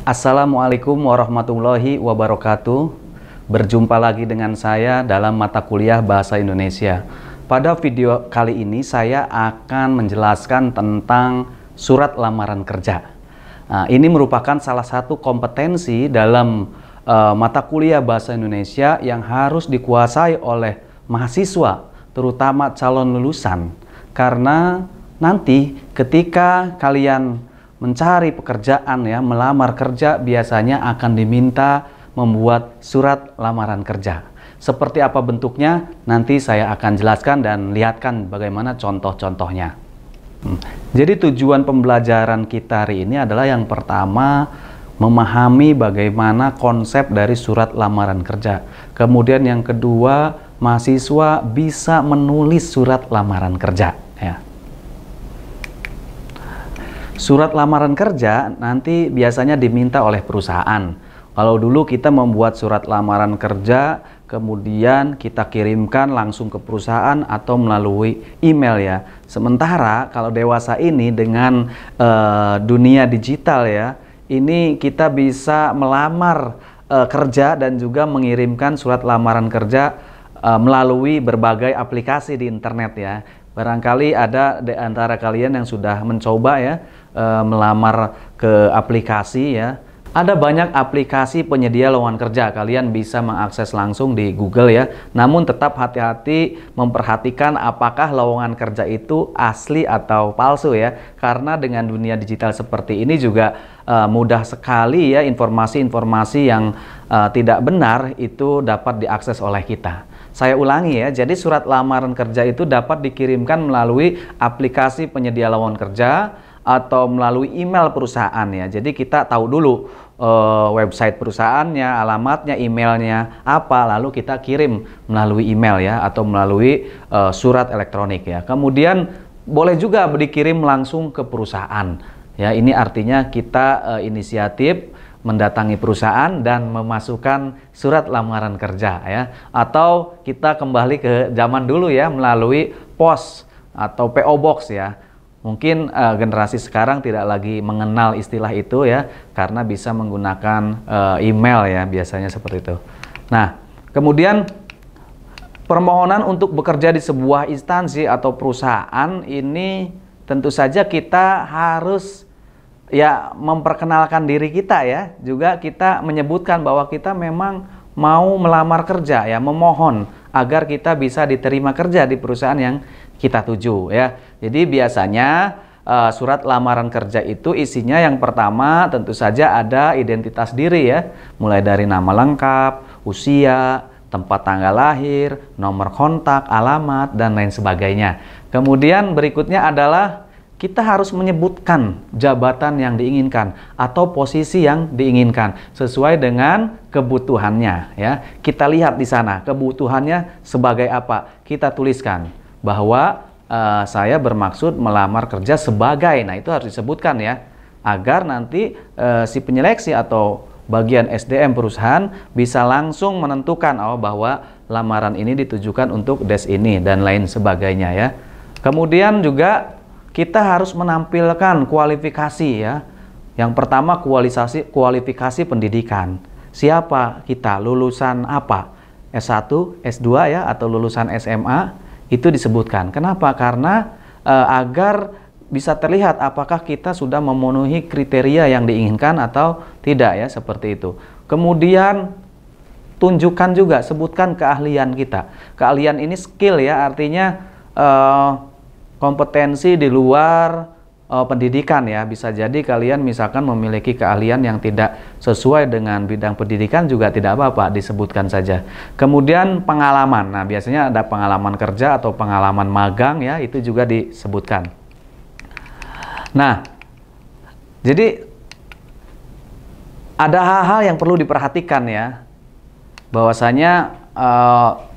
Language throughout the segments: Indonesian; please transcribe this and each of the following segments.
Assalamualaikum warahmatullahi wabarakatuh. Berjumpa lagi dengan saya dalam mata kuliah Bahasa Indonesia. Pada video kali ini saya akan menjelaskan tentang surat lamaran kerja. Nah, ini merupakan salah satu kompetensi dalam mata kuliah Bahasa Indonesia yang harus dikuasai oleh mahasiswa, terutama calon lulusan. Karena nanti ketika kalian mencari pekerjaan ya, melamar kerja biasanya akan diminta membuat surat lamaran kerja. Seperti apa bentuknya nanti saya akan jelaskan dan lihatkan bagaimana contoh-contohnya. Jadi tujuan pembelajaran kita hari ini adalah yang pertama memahami bagaimana konsep dari surat lamaran kerja. Kemudian yang kedua, mahasiswa bisa menulis surat lamaran kerja ya. Surat lamaran kerja nanti biasanya diminta oleh perusahaan. Kalau dulu kita membuat surat lamaran kerja, kemudian kita kirimkan langsung ke perusahaan atau melalui email ya. Sementara kalau dewasa ini dengan dunia digital ya, ini kita bisa melamar kerja dan juga mengirimkan surat lamaran kerja melalui berbagai aplikasi di internet ya. Barangkali ada di antara kalian yang sudah mencoba ya melamar ke aplikasi ya. Ada banyak aplikasi penyedia lowongan kerja, kalian bisa mengakses langsung di Google ya. Namun tetap hati-hati memperhatikan apakah lowongan kerja itu asli atau palsu ya. Karena dengan dunia digital seperti ini juga mudah sekali ya informasi-informasi yang tidak benar itu dapat diakses oleh kita. Saya ulangi ya, jadi surat lamaran kerja itu dapat dikirimkan melalui aplikasi penyedia lowongan kerja atau melalui email perusahaan ya. Jadi kita tahu dulu website perusahaannya, alamatnya, emailnya apa, lalu kita kirim melalui email ya atau melalui surat elektronik ya. Kemudian boleh juga dikirim langsung ke perusahaan ya. Ini artinya kita inisiatif mendatangi perusahaan dan memasukkan surat lamaran kerja ya. Atau kita kembali ke zaman dulu ya melalui pos atau PO Box ya. Mungkin generasi sekarang tidak lagi mengenal istilah itu ya, karena bisa menggunakan email ya, biasanya seperti itu. Nah, kemudian permohonan untuk bekerja di sebuah instansi atau perusahaan ini tentu saja kita harus ya memperkenalkan diri kita ya. Juga kita menyebutkan bahwa kita memang mau melamar kerja ya, memohon agar kita bisa diterima kerja di perusahaan yang kita tuju ya. Jadi biasanya surat lamaran kerja itu isinya yang pertama tentu saja ada identitas diri ya, mulai dari nama lengkap, usia, tempat tanggal lahir, nomor kontak, alamat dan lain sebagainya. Kemudian berikutnya adalah kita harus menyebutkan jabatan yang diinginkan atau posisi yang diinginkan sesuai dengan kebutuhannya ya. Kita lihat di sana kebutuhannya sebagai apa. Kita tuliskan bahwa saya bermaksud melamar kerja sebagai, nah itu harus disebutkan ya, agar nanti si penyeleksi atau bagian SDM perusahaan bisa langsung menentukan bahwa lamaran ini ditujukan untuk des ini dan lain sebagainya ya. Kemudian juga kita harus menampilkan kualifikasi ya. Yang pertama kualifikasi pendidikan. Siapa kita, lulusan apa? S1, S2 ya, atau lulusan SMA. Itu disebutkan. Kenapa? Karena agar bisa terlihat apakah kita sudah memenuhi kriteria yang diinginkan atau tidak ya, seperti itu. Kemudian tunjukkan juga, sebutkan keahlian kita. Keahlian ini skill ya, artinya kompetensi di luar pendidikan ya. Bisa jadi kalian misalkan memiliki keahlian yang tidak sesuai dengan bidang pendidikan juga tidak apa-apa, disebutkan saja. Kemudian pengalaman, nah biasanya ada pengalaman kerja atau pengalaman magang ya, itu juga disebutkan. Nah, jadi ada hal-hal yang perlu diperhatikan ya, bahwasanya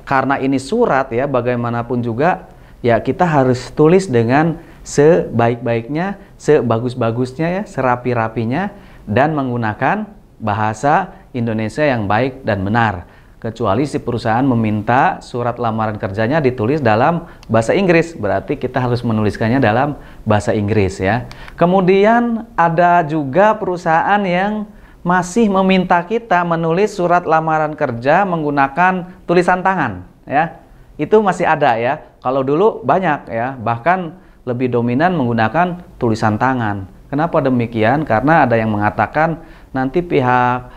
karena ini surat ya, bagaimanapun juga ya kita harus tulis dengan sebaik-baiknya, sebagus-bagusnya ya, serapi-rapinya, dan menggunakan bahasa Indonesia yang baik dan benar. Kecuali si perusahaan meminta surat lamaran kerjanya ditulis dalam bahasa Inggris, berarti kita harus menuliskannya dalam bahasa Inggris ya. Kemudian ada juga perusahaan yang masih meminta kita menulis surat lamaran kerja menggunakan tulisan tangan, ya. Itu masih ada ya. Kalau dulu banyak ya, bahkan lebih dominan menggunakan tulisan tangan. Kenapa demikian? Karena ada yang mengatakan nanti pihak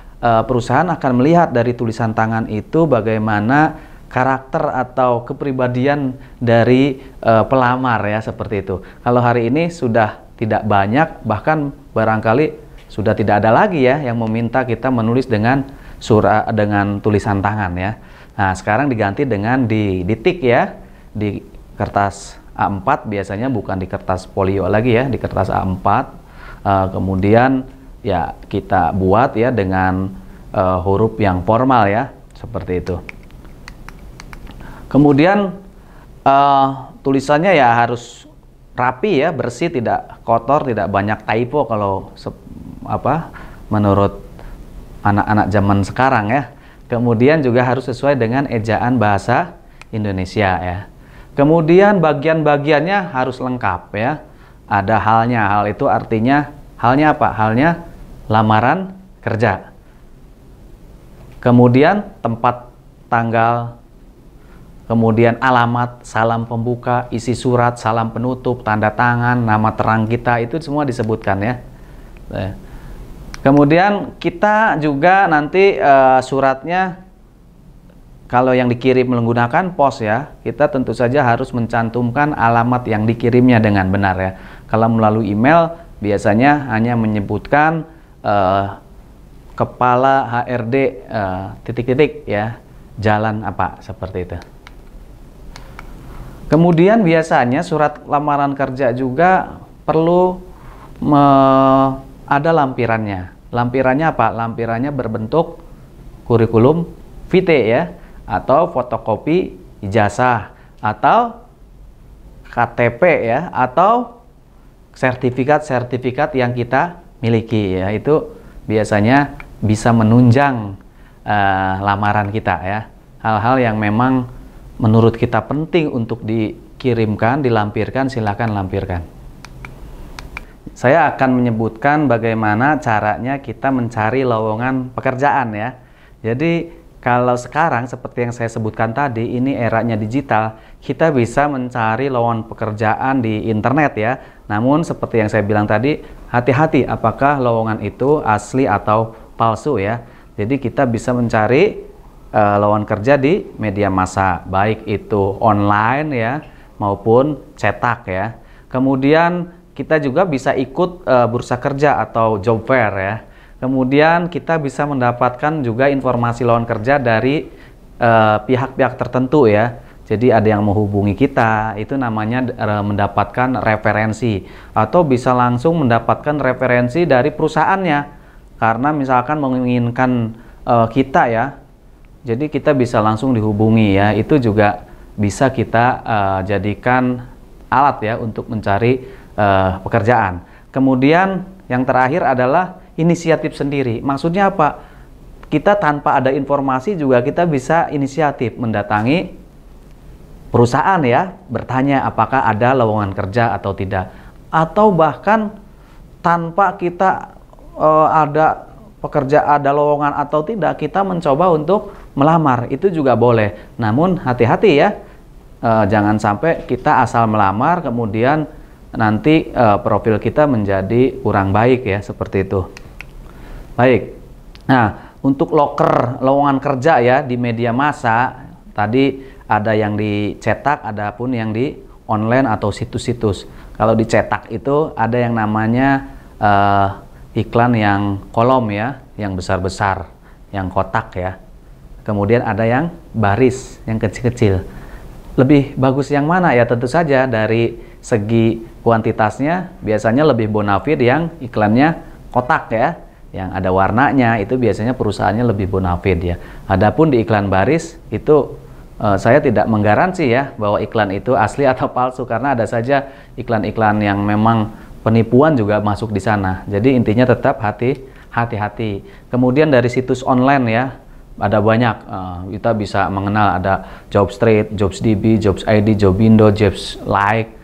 perusahaan akan melihat dari tulisan tangan itu bagaimana karakter atau kepribadian dari pelamar ya, seperti itu. Kalau hari ini sudah tidak banyak, bahkan barangkali sudah tidak ada lagi ya yang meminta kita menulis dengan tulisan tangan ya. Nah, sekarang diganti dengan di tik ya, di kertas A4 biasanya, bukan di kertas folio lagi ya, di kertas A4. Kemudian ya kita buat ya dengan huruf yang formal ya, seperti itu. Kemudian tulisannya ya harus rapi ya, bersih, tidak kotor, tidak banyak typo kalau menurut anak-anak zaman sekarang ya. Kemudian juga harus sesuai dengan ejaan bahasa Indonesia ya. Kemudian bagian-bagiannya harus lengkap ya. Ada halnya, hal itu artinya halnya apa? Halnya lamaran kerja. Kemudian tempat, tanggal, kemudian alamat, salam pembuka, isi surat, salam penutup, tanda tangan, nama terang kita, itu semua disebutkan ya. Kemudian kita juga nanti suratnya, kalau yang dikirim menggunakan pos ya, kita tentu saja harus mencantumkan alamat yang dikirimnya dengan benar ya. Kalau melalui email biasanya hanya menyebutkan kepala HRD titik-titik ya, jalan apa, seperti itu. Kemudian biasanya surat lamaran kerja juga perlu ada lampirannya. Lampirannya apa? Lampirannya berbentuk kurikulum vitae ya, atau fotokopi ijazah, atau KTP ya, atau sertifikat-sertifikat yang kita miliki ya. Itu biasanya bisa menunjang lamaran kita ya. Hal-hal yang memang menurut kita penting untuk dikirimkan, dilampirkan, silakan lampirkan. Saya akan menyebutkan bagaimana caranya kita mencari lowongan pekerjaan ya. Jadi kalau sekarang seperti yang saya sebutkan tadi, ini eranya digital, kita bisa mencari lowongan pekerjaan di internet ya. Namun seperti yang saya bilang tadi, hati-hati apakah lowongan itu asli atau palsu ya. Jadi kita bisa mencari lowongan kerja di media massa, baik itu online ya maupun cetak ya. Kemudian kita juga bisa ikut bursa kerja atau job fair ya. Kemudian kita bisa mendapatkan juga informasi lowongan kerja dari pihak-pihak tertentu ya. Jadi ada yang menghubungi kita, itu namanya mendapatkan referensi. Atau bisa langsung mendapatkan referensi dari perusahaannya. Karena misalkan menginginkan kita ya, jadi kita bisa langsung dihubungi ya. Itu juga bisa kita jadikan alat ya untuk mencari pekerjaan. Kemudian yang terakhir adalah inisiatif sendiri. Maksudnya apa? Kita tanpa ada informasi juga kita bisa inisiatif mendatangi perusahaan ya, bertanya apakah ada lowongan kerja atau tidak. Atau bahkan tanpa kita ada lowongan atau tidak, kita mencoba untuk melamar, itu juga boleh. Namun hati-hati ya, jangan sampai kita asal melamar kemudian nanti profil kita menjadi kurang baik ya, seperti itu. Baik, nah untuk loker lowongan kerja ya di media massa, tadi ada yang dicetak, ada pun yang di online atau situs-situs. Kalau dicetak itu ada yang namanya iklan yang kolom ya, yang besar-besar, yang kotak ya. Kemudian ada yang baris, yang kecil-kecil. Lebih bagus yang mana ya? Tentu saja dari segi kuantitasnya biasanya lebih bonafit yang iklannya kotak ya, yang ada warnanya, itu biasanya perusahaannya lebih bonafit ya. Adapun di iklan baris itu saya tidak menggaransi ya bahwa iklan itu asli atau palsu, karena ada saja iklan-iklan yang memang penipuan juga masuk di sana. Jadi intinya tetap hati-hati. Kemudian dari situs online ya, ada banyak, kita bisa mengenal, ada Jobstreet, JobsDB, JobsID, Jobindo, Jobslike,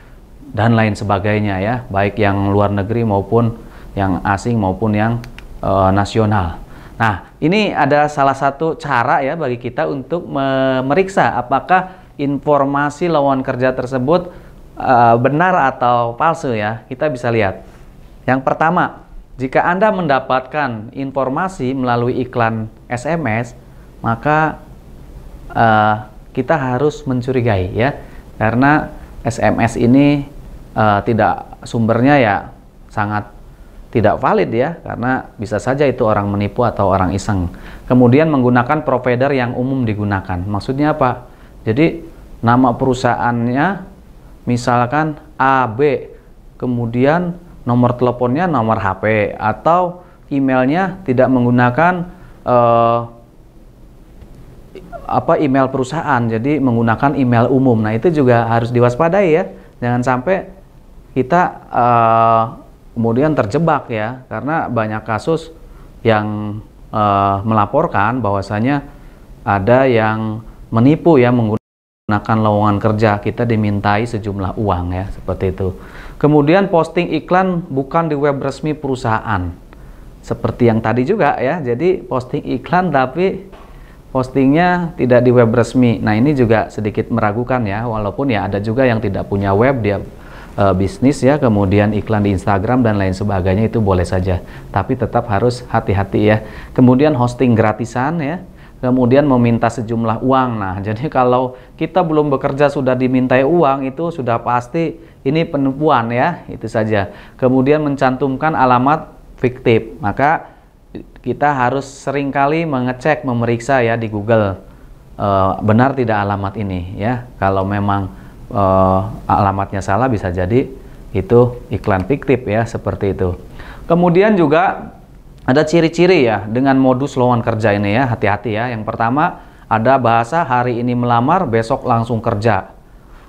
dan lain sebagainya ya, baik yang luar negeri maupun yang asing maupun yang nasional. Nah, ini ada salah satu cara ya bagi kita untuk memeriksa apakah informasi lowongan kerja tersebut benar atau palsu ya. Kita bisa lihat. Yang pertama, jika Anda mendapatkan informasi melalui iklan SMS, maka kita harus mencurigai ya, karena SMS ini tidak, sumbernya ya sangat tidak valid ya, karena bisa saja itu orang menipu atau orang iseng. Kemudian menggunakan provider yang umum digunakan. Maksudnya apa? Jadi nama perusahaannya misalkan AB, kemudian nomor teleponnya nomor HP, atau emailnya tidak menggunakan email perusahaan, jadi menggunakan email umum. Nah, itu juga harus diwaspadai ya, jangan sampai kita kemudian terjebak ya, karena banyak kasus yang melaporkan bahwasanya ada yang menipu ya, menggunakan lowongan kerja, kita dimintai sejumlah uang ya, seperti itu. Kemudian posting iklan bukan di web resmi perusahaan, seperti yang tadi juga ya, jadi posting iklan tapi postingnya tidak di web resmi. Nah, ini juga sedikit meragukan ya, walaupun ya ada juga yang tidak punya web, dia bisnis ya, kemudian iklan di Instagram dan lain sebagainya, itu boleh saja, tapi tetap harus hati-hati ya. Kemudian hosting gratisan ya, kemudian meminta sejumlah uang. Nah, jadi kalau kita belum bekerja sudah dimintai uang, itu sudah pasti ini penipuan ya, itu saja. Kemudian mencantumkan alamat fiktif, maka kita harus seringkali mengecek, memeriksa ya di Google, benar tidak alamat ini ya. Kalau memang alamatnya salah, bisa jadi itu iklan fiktif ya, seperti itu. Kemudian juga ada ciri-ciri ya dengan modus lowongan kerja ini ya, hati-hati ya. Yang pertama ada bahasa hari ini melamar, besok langsung kerja.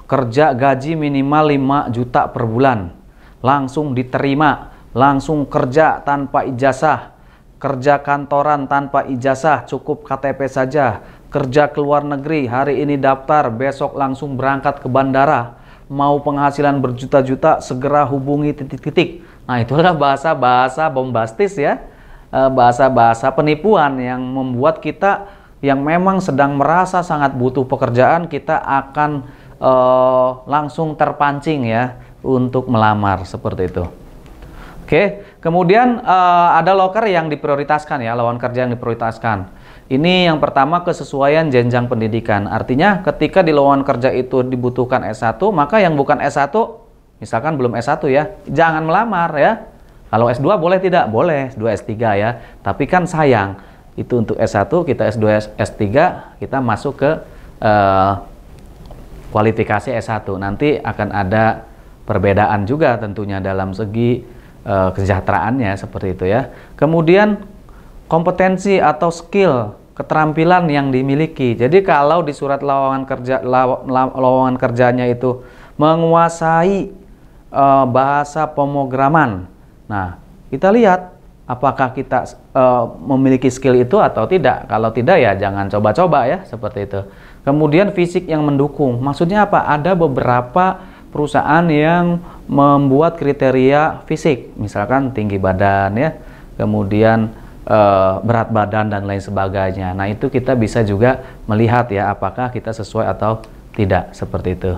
Kerja gaji minimal 5 juta per bulan, langsung diterima, langsung kerja tanpa ijazah, kerja kantoran tanpa ijazah, cukup KTP saja, kerja ke luar negeri, hari ini daftar, besok langsung berangkat ke bandara, mau penghasilan berjuta-juta, segera hubungi titik-titik. Nah, itulah bahasa-bahasa bombastis ya, bahasa-bahasa penipuan yang membuat kita yang memang sedang merasa sangat butuh pekerjaan, kita akan langsung terpancing ya untuk melamar, seperti itu. Oke, kemudian ada loker yang diprioritaskan ya, lowongan kerja yang diprioritaskan. Ini yang pertama, kesesuaian jenjang pendidikan. Artinya ketika di lowongan kerja itu dibutuhkan S1, maka yang bukan S1, misalkan belum S1 ya, jangan melamar ya. Kalau S2 boleh tidak? Boleh, S2 S3 ya. Tapi kan sayang, itu untuk S1, kita S2 S3, kita masuk ke kualifikasi S1. Nanti akan ada perbedaan juga tentunya dalam segi kesejahteraannya, seperti itu ya. Kemudian kompetensi atau skill, keterampilan yang dimiliki. Jadi kalau di surat lowongan kerjanya itu menguasai bahasa pemrograman, nah kita lihat apakah kita memiliki skill itu atau tidak. Kalau tidak ya jangan coba-coba ya, seperti itu. Kemudian fisik yang mendukung, maksudnya apa? Ada beberapa perusahaan yang membuat kriteria fisik, misalkan tinggi badan ya, kemudian berat badan dan lain sebagainya. Nah, itu kita bisa juga melihat ya apakah kita sesuai atau tidak, seperti itu.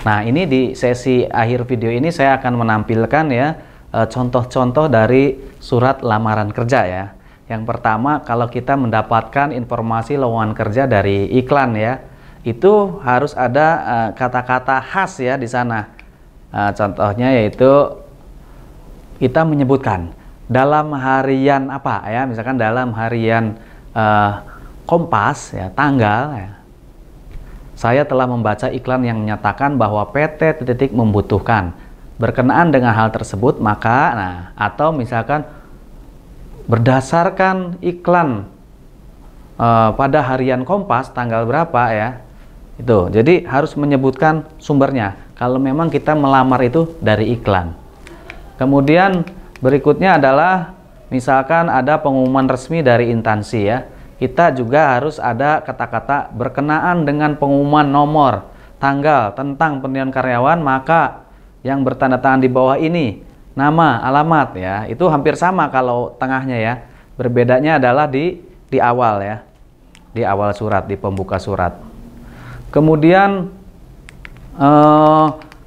Nah, ini di sesi akhir video ini saya akan menampilkan ya contoh-contoh dari surat lamaran kerja ya. Yang pertama, kalau kita mendapatkan informasi lowongan kerja dari iklan ya, itu harus ada kata-kata khas ya di sana. Contohnya yaitu kita menyebutkan dalam harian apa ya, misalkan dalam harian Kompas ya, tanggal ya, saya telah membaca iklan yang menyatakan bahwa PT Titik membutuhkan. Berkenaan dengan hal tersebut, maka atau misalkan berdasarkan iklan pada harian Kompas tanggal berapa ya, itu. Jadi harus menyebutkan sumbernya kalau memang kita melamar itu dari iklan. Kemudian berikutnya adalah misalkan ada pengumuman resmi dari instansi ya, kita juga harus ada kata-kata berkenaan dengan pengumuman nomor tanggal tentang penilaian karyawan, maka yang bertanda tangan di bawah ini nama, alamat ya, itu hampir sama kalau tengahnya ya. Berbedanya adalah di awal ya, di awal surat, di pembuka surat. Kemudian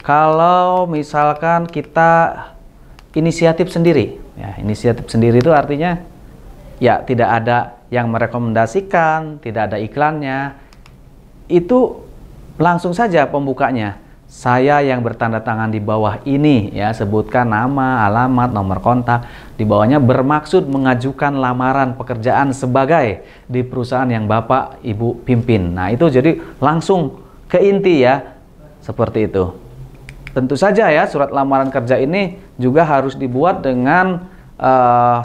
kalau misalkan kita inisiatif sendiri, ya, inisiatif sendiri itu artinya ya tidak ada yang merekomendasikan, tidak ada iklannya, itu langsung saja pembukanya. Saya yang bertanda tangan di bawah ini, ya, sebutkan nama, alamat, nomor kontak. Di bawahnya bermaksud mengajukan lamaran pekerjaan sebagai di perusahaan yang Bapak Ibu pimpin. Nah, itu jadi langsung ke inti ya, seperti itu. Tentu saja ya, surat lamaran kerja ini juga harus dibuat dengan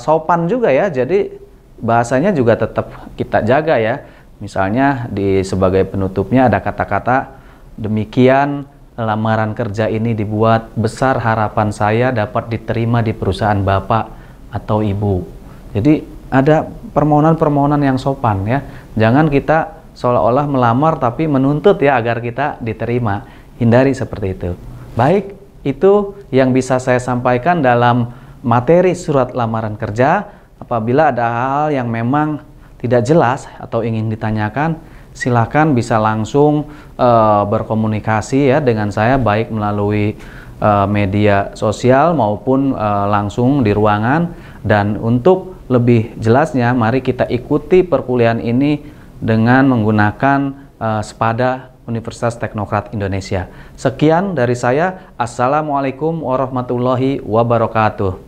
sopan juga ya. Jadi bahasanya juga tetap kita jaga ya. Misalnya sebagai penutupnya ada kata-kata, demikian lamaran kerja ini dibuat, besar harapan saya dapat diterima di perusahaan Bapak atau Ibu. Jadi ada permohonan-permohonan yang sopan ya. Jangan kita seolah-olah melamar tapi menuntut ya agar kita diterima. Hindari seperti itu. Baik, itu yang bisa saya sampaikan dalam materi surat lamaran kerja. Apabila ada hal yang memang tidak jelas atau ingin ditanyakan, silakan bisa langsung berkomunikasi ya dengan saya, baik melalui media sosial maupun langsung di ruangan. Dan untuk lebih jelasnya, mari kita ikuti perkuliahan ini dengan menggunakan Sepada Universitas Teknokrat Indonesia. Sekian dari saya. Assalamualaikum warahmatullahi wabarakatuh.